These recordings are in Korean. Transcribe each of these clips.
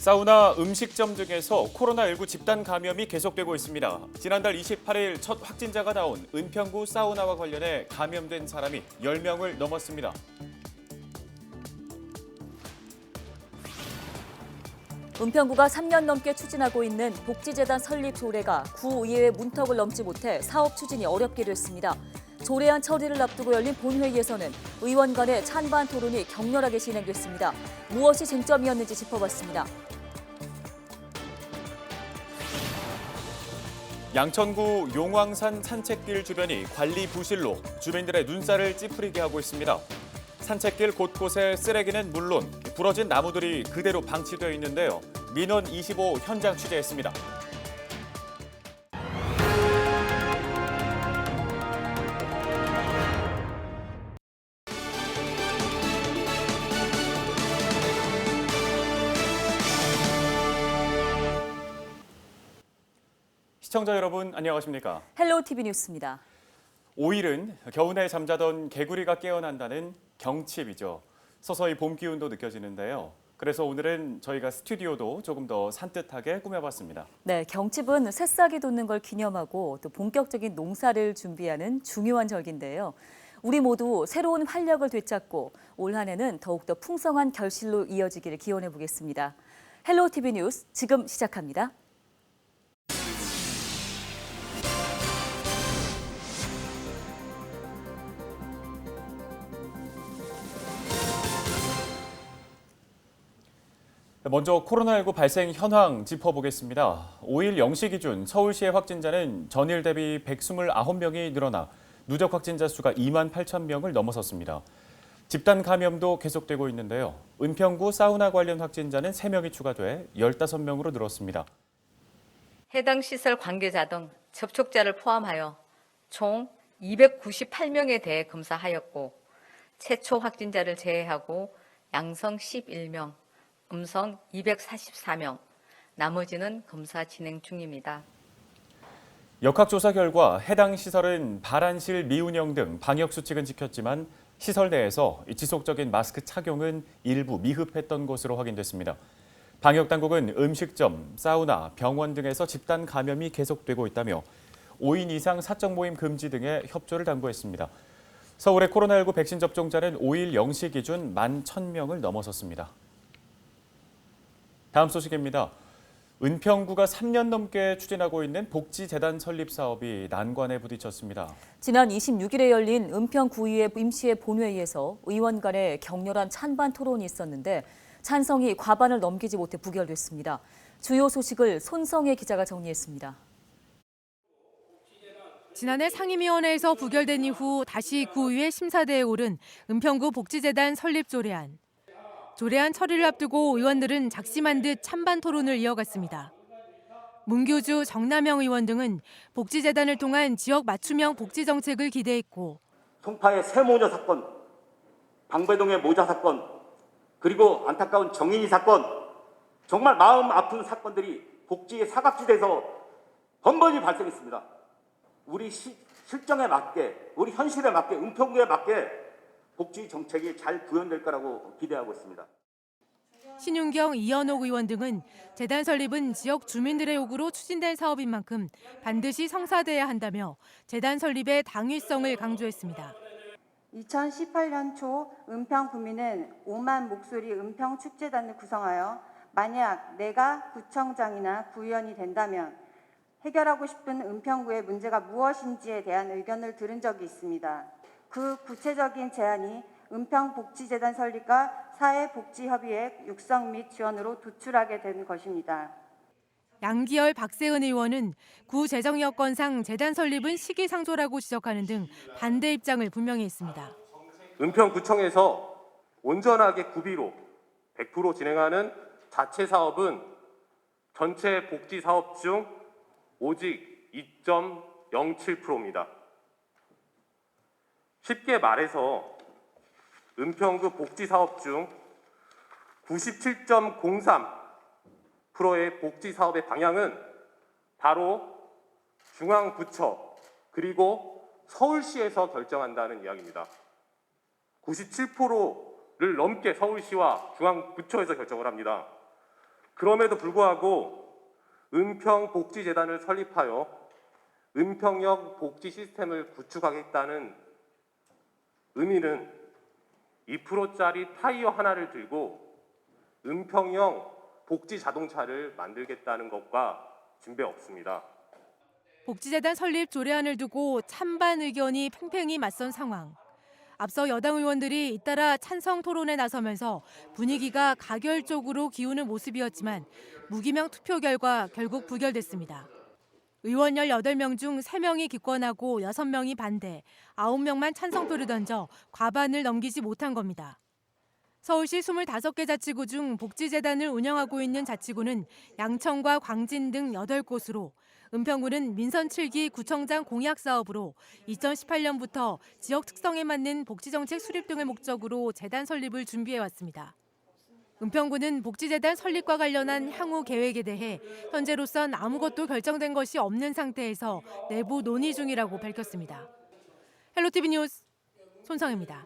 사우나, 음식점 등에서 코로나19 집단 감염이 계속되고 있습니다. 지난달 28일 첫 확진자가 나온 은평구 사우나와 관련해 감염된 사람이 10명을 넘었습니다. 은평구가 3년 넘게 추진하고 있는 복지재단 설립 조례가 구의회 문턱을 넘지 못해 사업 추진이 어렵게 됐습니다. 조례안 처리를 앞두고 열린 본회의에서는 의원 간의 찬반 토론이 격렬하게 진행됐습니다. 무엇이 쟁점이었는지 짚어봤습니다. 양천구 용왕산 산책길 주변이 관리 부실로 주민들의 눈살을 찌푸리게 하고 있습니다. 산책길 곳곳에 쓰레기는 물론 부러진 나무들이 그대로 방치되어 있는데요. 민원 25 현장 취재했습니다. 시청자 여러분 안녕하십니까? 헬로우 TV 뉴스입니다. 5일은 겨우내 잠자던 개구리가 깨어난다는 경칩이죠. 서서히 봄 기운도 느껴지는데요. 그래서 오늘은 저희가 스튜디오도 조금 더 산뜻하게 꾸며봤습니다. 네, 경칩은 새싹이 돋는 걸 기념하고 또 본격적인 농사를 준비하는 중요한 절기인데요. 우리 모두 새로운 활력을 되찾고 올 한 해는 더욱더 풍성한 결실로 이어지기를 기원해 보겠습니다. 헬로우 TV 뉴스 지금 시작합니다. 먼저 코로나19 발생 현황 짚어보겠습니다. 5일 0시 기준 서울시의 확진자는 전일 대비 129명이 늘어나 누적 확진자 수가 2만 8천 명을 넘어섰습니다. 집단 감염도 계속되고 있는데요. 은평구 사우나 관련 확진자는 3명이 추가돼 15명으로 늘었습니다. 해당 시설 관계자 등 접촉자를 포함하여 총 298명에 대해 검사하였고 최초 확진자를 제외하고 양성 11명, 음성 244명, 나머지는 검사 진행 중입니다. 역학조사 결과 해당 시설은 발안실 미운영 등 방역수칙은 지켰지만 시설 내에서 지속적인 마스크 착용은 일부 미흡했던 것으로 확인됐습니다. 방역당국은 음식점, 사우나, 병원 등에서 집단 감염이 계속되고 있다며 5인 이상 사적 모임 금지 등의 협조를 당부했습니다. 서울의 코로나19 백신 접종자는 5일 0시 기준 11,000명을 넘어섰습니다. 다음 소식입니다. 은평구가 3년 넘게 추진하고 있는 복지재단 설립 사업이 난관에 부딪혔습니다. 지난 26일에 열린 은평구의회 임시회 본회의에서 의원 간의 격렬한 찬반 토론이 있었는데 찬성이 과반을 넘기지 못해 부결됐습니다. 주요 소식을 손성혜 기자가 정리했습니다. 지난해 상임위원회에서 부결된 이후 다시 구의회 심사대에 오른 은평구 복지재단 설립 조례안. 조례안 처리를 앞두고 의원들은 작심한 듯 찬반 토론을 이어갔습니다. 문교주, 정남영 의원 등은 복지재단을 통한 지역 맞춤형 복지 정책을 기대했고 송파의 새모녀 사건, 방배동의 모자 사건, 그리고 안타까운 정인이 사건, 정말 마음 아픈 사건들이 복지의 사각지대에서 번번이 발생했습니다. 우리 실정에 맞게, 우리 현실에 맞게, 은평구에 맞게 복지 정책이 잘 구현될 거라고 기대하고 있습니다. 신윤경, 이현옥 의원 등은 재단 설립은 지역 주민들의 요구로 추진된 사업인 만큼 반드시 성사돼야 한다며 재단 설립의 당위성을 강조했습니다. 2018년 초 은평 구민은 5만 목소리 은평축제단을 구성하여 만약 내가 구청장이나 구의원이 된다면 해결하고 싶은 은평구의 문제가 무엇인지에 대한 의견을 들은 적이 있습니다. 그 구체적인 제안이 은평복지재단 설립과 사회복지협의회 육성 및 지원으로 도출하게 된 것입니다. 양기열, 박세은 의원은 구 재정 여건상 재단 설립은 시기상조라고 지적하는 등 반대 입장을 분명히 했습니다. 은평구청에서 온전하게 구비로 100% 진행하는 자체 사업은 전체 복지 사업 중 오직 2.07%입니다. 쉽게 말해서 은평구 복지 사업 중 97.03%의 복지 사업의 방향은 바로 중앙부처 그리고 서울시에서 결정한다는 이야기입니다. 97%를 넘게 서울시와 중앙부처에서 결정을 합니다. 그럼에도 불구하고 은평복지재단을 설립하여 은평역 복지 시스템을 구축하겠다는 의미는 2%짜리 타이어 하나를 들고 은평형 복지 자동차를 만들겠다는 것과 진배 없습니다. 복지재단 설립 조례안을 두고 찬반 의견이 팽팽히 맞선 상황. 앞서 여당 의원들이 잇따라 찬성 토론에 나서면서 분위기가 가결적으로 기우는 모습이었지만 무기명 투표 결과 결국 부결됐습니다. 의원 18명 중 3명이 기권하고 6명이 반대, 9명만 찬성표를 던져 과반을 넘기지 못한 겁니다. 서울시 25개 자치구 중 복지재단을 운영하고 있는 자치구는 양천과 광진 등 8곳으로 은평구는 민선 7기 구청장 공약 사업으로 2018년부터 지역 특성에 맞는 복지정책 수립 등을 목적으로 재단 설립을 준비해왔습니다. 은평구는 복지재단 설립과 관련한 향후 계획에 대해 현재로선 아무것도 결정된 것이 없는 상태에서 내부 논의 중이라고 밝혔습니다. 헬로티비 뉴스 손성입니다.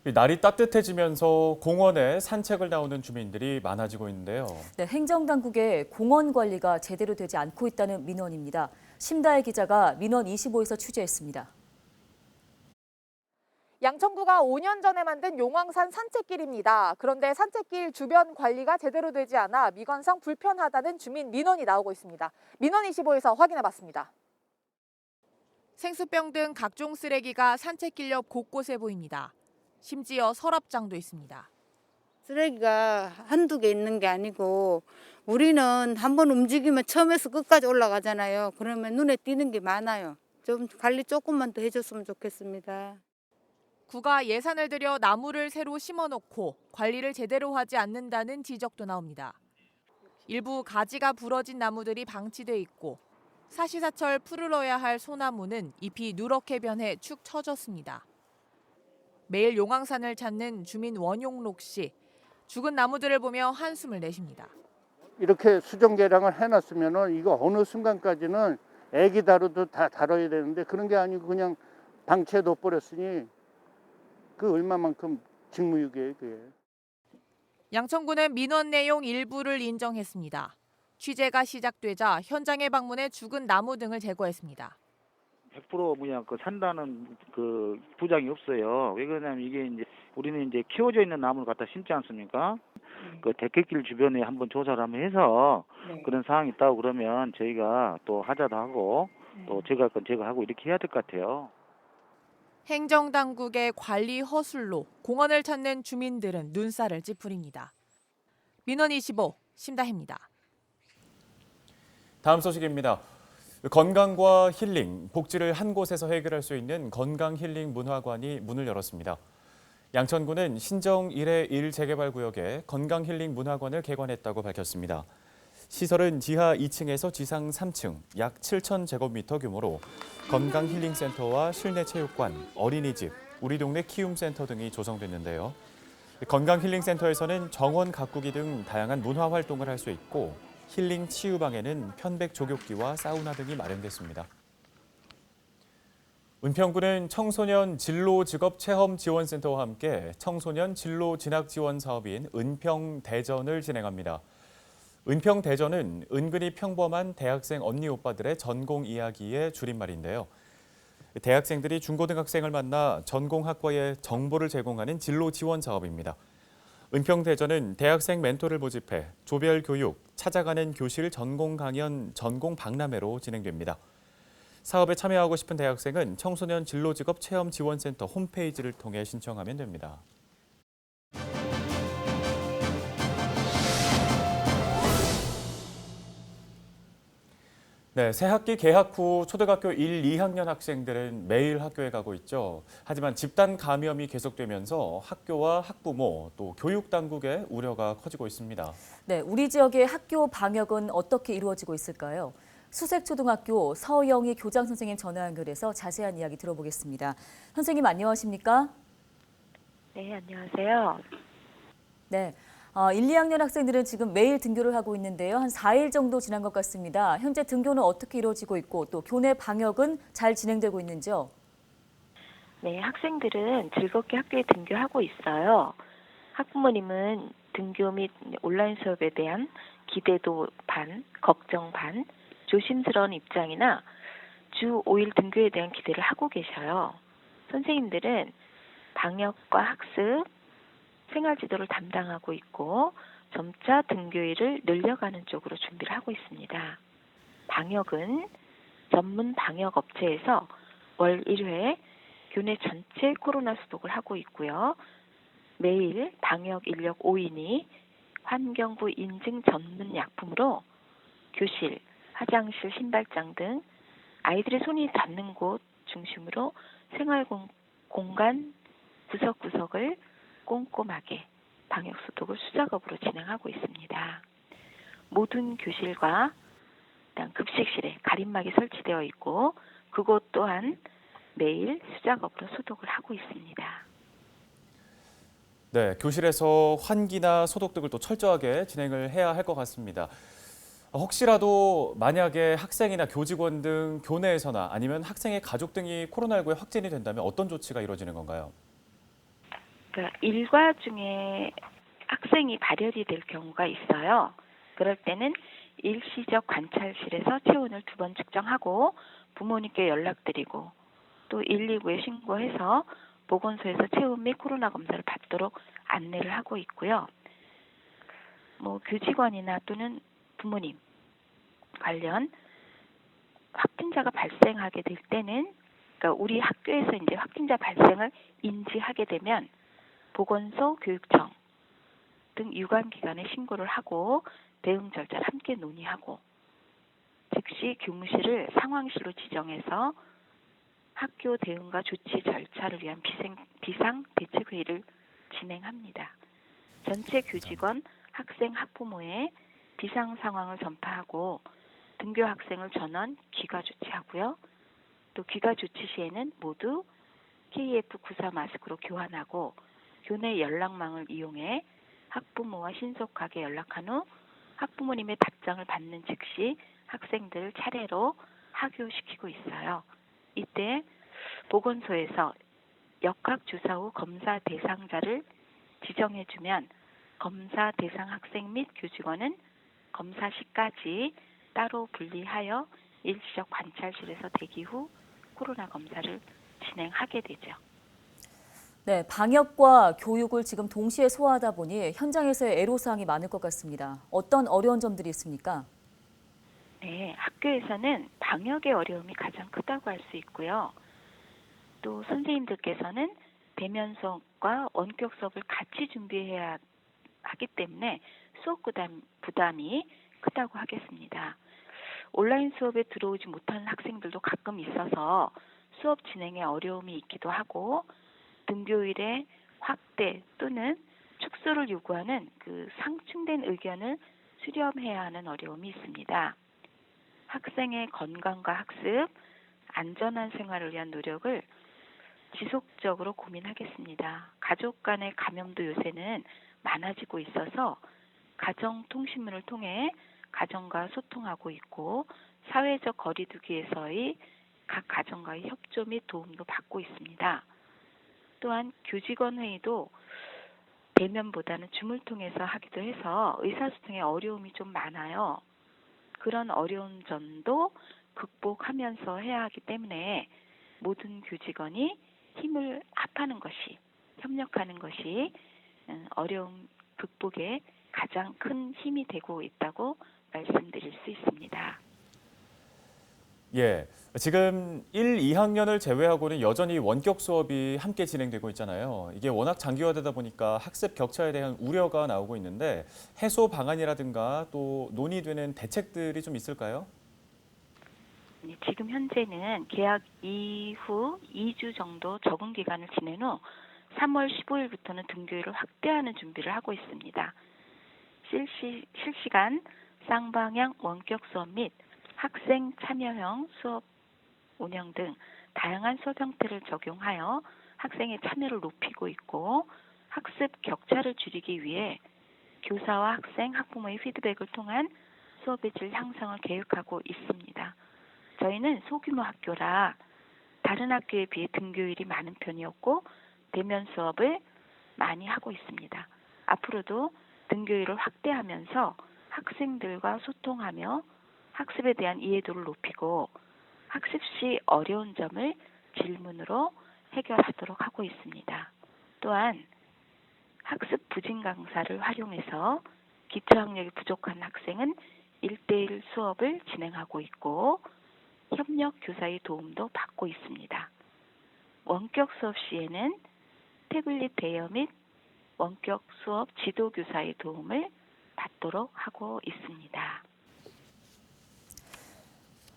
날이 따뜻해지면서 공원에 산책을 나오는 주민들이 많아지고 있는데요. 네, 행정당국의 공원 관리가 제대로 되지 않고 있다는 민원입니다. 심다혜 기자가 민원 25에서 취재했습니다. 양천구가 5년 전에 만든 용왕산 산책길입니다. 그런데 산책길 주변 관리가 제대로 되지 않아 미관상 불편하다는 주민 민원이 나오고 있습니다. 민원 25에서 확인해봤습니다. 생수병 등 각종 쓰레기가 산책길 옆 곳곳에 보입니다. 심지어 서랍장도 있습니다. 쓰레기가 한두 개 있는 게 아니고 우리는 한번 움직이면 처음에서 끝까지 올라가잖아요. 그러면 눈에 띄는 게 많아요. 좀 관리 조금만 더 해줬으면 좋겠습니다. 구가 예산을 들여 나무를 새로 심어놓고 관리를 제대로 하지 않는다는 지적도 나옵니다. 일부 가지가 부러진 나무들이 방치돼 있고 사시사철 푸르러야 할 소나무는 잎이 누렇게 변해 축 처졌습니다. 매일 용왕산을 찾는 주민 원용록 씨. 죽은 나무들을 보며 한숨을 내쉽니다. 이렇게 수정 개량을 해놨으면 이거 어느 순간까지는 애기 다루도 다 다뤄야 되는데 그런 게 아니고 그냥 방치해둬 버렸으니 그 얼마만큼 직무유기예요, 그게. 양천구는 민원 내용 일부를 인정했습니다. 취재가 시작되자 현장에 방문해 죽은 나무 등을 제거했습니다. 100% 그냥 산다는 그 보장이 없어요. 왜 그러냐면 이게 이제 우리는 이제 키워져 있는 나무를 갖다 심지 않습니까? 그 대개길 주변에 한번 조사를 한번 해서 그런 사항이 있다고 그러면 저희가 또 하자도 하고 또 제거할 건 제거하고 이렇게 해야 될 것 같아요. 행정당국의 관리 허술로 공원을 찾는 주민들은 눈살을 찌푸립니다. 민원 25 심다혜입니다. 다음 소식입니다. 건강과 힐링, 복지를 한 곳에서 해결할 수 있는 건강힐링 문화관이 문을 열었습니다. 양천구는 신정 1회 1재개발구역에 건강힐링 문화관을 개관했다고 밝혔습니다. 시설은 지하 2층에서 지상 3층, 약 7,000제곱미터 규모로 건강힐링센터와 실내체육관, 어린이집, 우리 동네 키움센터 등이 조성됐는데요. 건강힐링센터에서는 정원 가꾸기 등 다양한 문화활동을 할 수 있고 힐링 치유방에는 편백 조격기와 사우나 등이 마련됐습니다. 은평구는 청소년 진로 직업 체험 지원센터와 함께 청소년 진로 진학 지원 사업인 은평대전을 진행합니다. 은평대전은 은근히 평범한 대학생 언니 오빠들의 전공 이야기의 줄임말인데요. 대학생들이 중고등학생을 만나 전공학과의 정보를 제공하는 진로 지원 사업입니다. 은평대전은 대학생 멘토를 모집해 조별 교육, 찾아가는 교실 전공 강연, 전공 박람회로 진행됩니다. 사업에 참여하고 싶은 대학생은 청소년 진로직업 체험 지원센터 홈페이지를 통해 신청하면 됩니다. 네, 새학기 개학 후 초등학교 1, 2학년 학생들은 매일 학교에 가고 있죠. 하지만 집단 감염이 계속되면서 학교와 학부모 또 교육 당국의 우려가 커지고 있습니다. 네, 우리 지역의 학교 방역은 어떻게 이루어지고 있을까요? 수색초등학교 서영희 교장 선생님 전화 연결해서 자세한 이야기 들어보겠습니다. 선생님 안녕하십니까? 네, 안녕하세요. 네, 1, 2학년 학생들은 지금 매일 등교를 하고 있는데요. 한 4일 정도 지난 것 같습니다. 현재 등교는 어떻게 이루어지고 있고 또 교내 방역은 잘 진행되고 있는지요? 네, 학생들은 즐겁게 학교에 등교하고 있어요. 학부모님은 등교 및 온라인 수업에 대한 기대도 반, 걱정 반, 조심스러운 입장이나 주 5일 등교에 대한 기대를 하고 계셔요. 선생님들은 방역과 학습, 생활지도를 담당하고 있고 점차 등교일을 늘려가는 쪽으로 준비를 하고 있습니다. 방역은 전문 방역 업체에서 월 1회 교내 전체 코로나 소독을 하고 있고요. 매일 방역 인력 5인이 환경부 인증 전문 약품으로 교실, 화장실, 신발장 등 아이들의 손이 닿는 곳 중심으로 생활 공간 구석구석을 꼼꼼하게 방역 소독을 수작업으로 진행하고 있습니다. 모든 교실과 급식실에 가림막이 설치되어 있고 그곳 또한 매일 수작업으로 소독을 하고 있습니다. 네, 교실에서 환기나 소독 등을 또 철저하게 진행을 해야 할 것 같습니다. 혹시라도 만약에 학생이나 교직원 등 교내에서나 아니면 학생의 가족 등이 코로나19에 확진이 된다면 어떤 조치가 이루어지는 건가요? 그러니까 일과 중에 학생이 발열이 될 경우가 있어요. 그럴 때는 일시적 관찰실에서 체온을 2번 측정하고 부모님께 연락드리고 또 119에 신고해서 보건소에서 체온 및 코로나 검사를 받도록 안내를 하고 있고요. 교직원이나 또는 부모님 관련 확진자가 발생하게 될 때는 그러니까 우리 학교에서 이제 확진자 발생을 인지하게 되면 보건소, 교육청 등 유관기관에 신고를 하고 대응 절차를 함께 논의하고 즉시 교무실을 상황실로 지정해서 학교 대응과 조치 절차를 위한 비상 대책회의를 진행합니다. 전체 교직원, 학생, 학부모에 비상 상황을 전파하고 등교 학생을 전원 귀가 조치하고요. 또 귀가 조치 시에는 모두 KF94 마스크로 교환하고 교내 연락망을 이용해 학부모와 신속하게 연락한 후 학부모님의 답장을 받는 즉시 학생들을 차례로 하교시키고 있어요. 이때 보건소에서 역학조사 후 검사 대상자를 지정해주면 검사 대상 학생 및 교직원은 검사 시까지 따로 분리하여 일시적 관찰실에서 대기 후 코로나 검사를 진행하게 되죠. 네, 방역과 교육을 지금 동시에 소화하다 보니 현장에서의 애로사항이 많을 것 같습니다. 어떤 어려운 점들이 있습니까? 네, 학교에서는 방역의 어려움이 가장 크다고 할 수 있고요. 또 선생님들께서는 대면 수업과 원격 수업을 같이 준비해야 하기 때문에 수업 부담이 크다고 하겠습니다. 온라인 수업에 들어오지 못하는 학생들도 가끔 있어서 수업 진행에 어려움이 있기도 하고 등교일의 확대 또는 축소를 요구하는 상충된 의견을 수렴해야 하는 어려움이 있습니다. 학생의 건강과 학습, 안전한 생활을 위한 노력을 지속적으로 고민하겠습니다. 가족 간의 감염도 요새는 많아지고 있어서 가정통신문을 통해 가정과 소통하고 있고 사회적 거리두기에서의 각 가정과의 협조 및 도움도 받고 있습니다. 또한 교직원 회의도 대면보다는 줌을 통해서 하기도 해서 의사소통에 어려움이 좀 많아요. 그런 어려운 점도 극복하면서 해야 하기 때문에 모든 교직원이 힘을 합하는 것이, 협력하는 것이 어려움 극복에 가장 큰 힘이 되고 있다고 말씀드릴 수 있습니다. 예, 지금 1, 2학년을 제외하고는 여전히 원격 수업이 함께 진행되고 있잖아요. 이게 워낙 장기화되다 보니까 학습 격차에 대한 우려가 나오고 있는데 해소 방안이라든가 또 논의되는 대책들이 좀 있을까요? 네, 지금 현재는 개학 이후 2주 정도 적응 기간을 지낸 후 3월 15일부터는 등교일을 확대하는 준비를 하고 있습니다. 실시간 쌍방향 원격 수업 및 학생 참여형 수업 운영 등 다양한 수업 형태를 적용하여 학생의 참여를 높이고 있고 학습 격차를 줄이기 위해 교사와 학생, 학부모의 피드백을 통한 수업의 질 향상을 계획하고 있습니다. 저희는 소규모 학교라 다른 학교에 비해 등교율이 많은 편이었고 대면 수업을 많이 하고 있습니다. 앞으로도 등교율을 확대하면서 학생들과 소통하며 학습에 대한 이해도를 높이고 학습 시 어려운 점을 질문으로 해결하도록 하고 있습니다. 또한 학습 부진 강사를 활용해서 기초학력이 부족한 학생은 1:1 수업을 진행하고 있고 협력 교사의 도움도 받고 있습니다. 원격 수업 시에는 태블릿 대여 및 원격 수업 지도 교사의 도움을 받도록 하고 있습니다.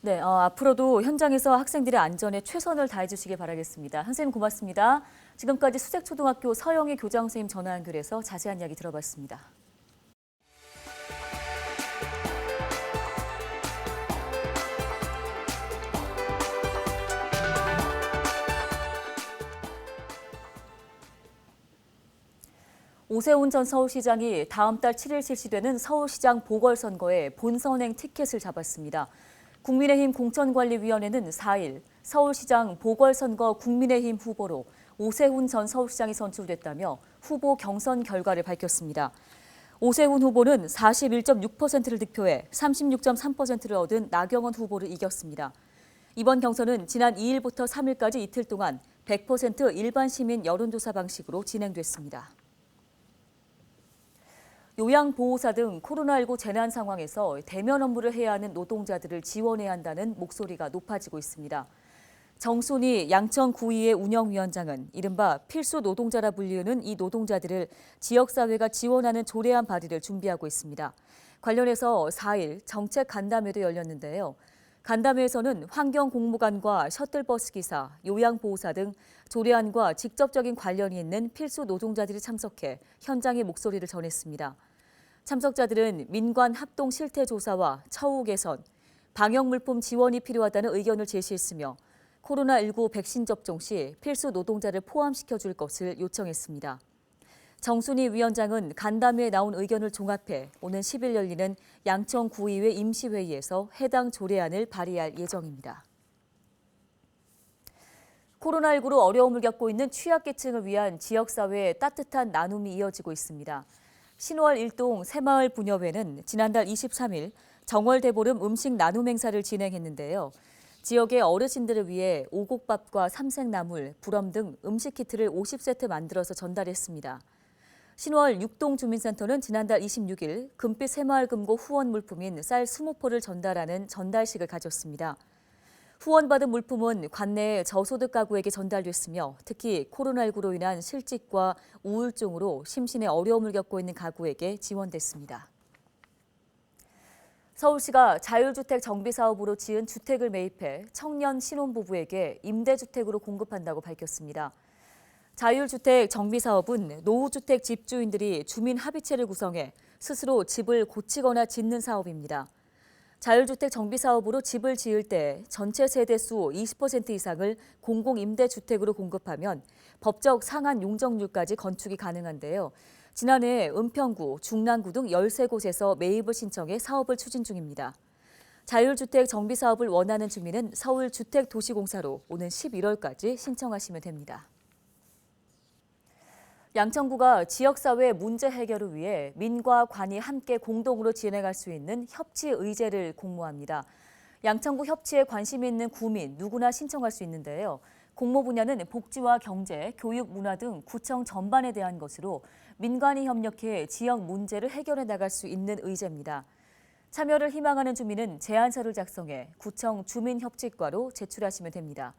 네, 앞으로도 현장에서 학생들의 안전에 최선을 다해 주시길 바라겠습니다. 선생님 고맙습니다. 지금까지 수색초등학교 서영희 교장 선생님 전화 연결해서 자세한 이야기 들어봤습니다. 오세훈 전 서울시장이 다음 달 7일 실시되는 서울시장 보궐선거에 본선행 티켓을 잡았습니다. 국민의힘 공천관리위원회는 4일 서울시장 보궐선거 국민의힘 후보로 오세훈 전 서울시장이 선출됐다며 후보 경선 결과를 밝혔습니다. 오세훈 후보는 41.6%를 득표해 36.3%를 얻은 나경원 후보를 이겼습니다. 이번 경선은 지난 2일부터 3일까지 이틀 동안 100% 일반 시민 여론조사 방식으로 진행됐습니다. 요양보호사 등 코로나19 재난 상황에서 대면 업무를 해야 하는 노동자들을 지원해야 한다는 목소리가 높아지고 있습니다. 정순희 양천구의회 운영위원장은 이른바 필수 노동자라 불리우는 이 노동자들을 지역사회가 지원하는 조례안 발의를 준비하고 있습니다. 관련해서 4일 정책 간담회도 열렸는데요. 간담회에서는 환경공무관과 셔틀버스 기사, 요양보호사 등 조례안과 직접적인 관련이 있는 필수 노동자들이 참석해 현장의 목소리를 전했습니다. 참석자들은 민관 합동 실태조사와 처우 개선, 방역물품 지원이 필요하다는 의견을 제시했으며 코로나19 백신 접종 시 필수 노동자를 포함시켜줄 것을 요청했습니다. 정순희 위원장은 간담회에 나온 의견을 종합해 오는 10일 열리는 양천구의회 임시회의에서 해당 조례안을 발의할 예정입니다. 코로나19로 어려움을 겪고 있는 취약계층을 위한 지역사회의 따뜻한 나눔이 이어지고 있습니다. 신월 일동 새마을 부녀회는 지난달 23일 정월대보름 음식 나눔 행사를 진행했는데요. 지역의 어르신들을 위해 오곡밥과 삼색나물, 불엄 등 음식 키트를 50세트 만들어서 전달했습니다. 신월 6동 주민센터는 지난달 26일 금빛 새마을금고 후원 물품인 쌀 20포를 전달하는 전달식을 가졌습니다. 후원받은 물품은 관내의 저소득 가구에게 전달됐으며 특히 코로나19로 인한 실직과 우울증으로 심신의 어려움을 겪고 있는 가구에게 지원됐습니다. 서울시가 자율주택 정비사업으로 지은 주택을 매입해 청년 신혼부부에게 임대주택으로 공급한다고 밝혔습니다. 자율주택 정비사업은 노후주택 집주인들이 주민합의체를 구성해 스스로 집을 고치거나 짓는 사업입니다. 자율주택 정비사업으로 집을 지을 때 전체 세대수 20% 이상을 공공임대주택으로 공급하면 법적 상한 용적률까지 건축이 가능한데요. 지난해 은평구, 중랑구 등 13곳에서 매입을 신청해 사업을 추진 중입니다. 자율주택 정비사업을 원하는 주민은 서울주택도시공사로 오는 11월까지 신청하시면 됩니다. 양천구가 지역사회 문제 해결을 위해 민과 관이 함께 공동으로 진행할 수 있는 협치의제를 공모합니다. 양천구 협치에 관심이 있는 구민 누구나 신청할 수 있는데요. 공모 분야는 복지와 경제, 교육, 문화 등 구청 전반에 대한 것으로 민관이 협력해 지역 문제를 해결해 나갈 수 있는 의제입니다. 참여를 희망하는 주민은 제안서를 작성해 구청 주민협치과로 제출하시면 됩니다.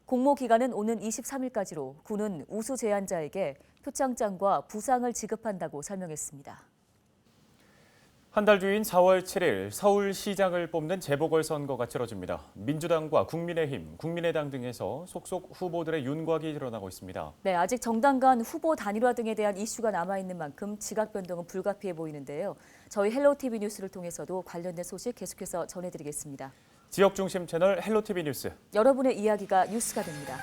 공모 기간은 오는 23일까지로 구는 우수 제안자에게 표창장과 부상을 지급한다고 설명했습니다. 한 달 뒤인 4월 7일 서울시장을 뽑는 재보궐선거가 치러집니다. 민주당과 국민의힘, 국민의당 등에서 속속 후보들의 윤곽이 드러나고 있습니다. 네, 아직 정당 간 후보 단일화 등에 대한 이슈가 남아있는 만큼 지각 변동은 불가피해 보이는데요. 저희 헬로티비 뉴스를 통해서도 관련된 소식 계속해서 전해드리겠습니다. 지역 중심 채널 헬로티비 뉴스. 여러분의 이야기가 뉴스가 됩니다.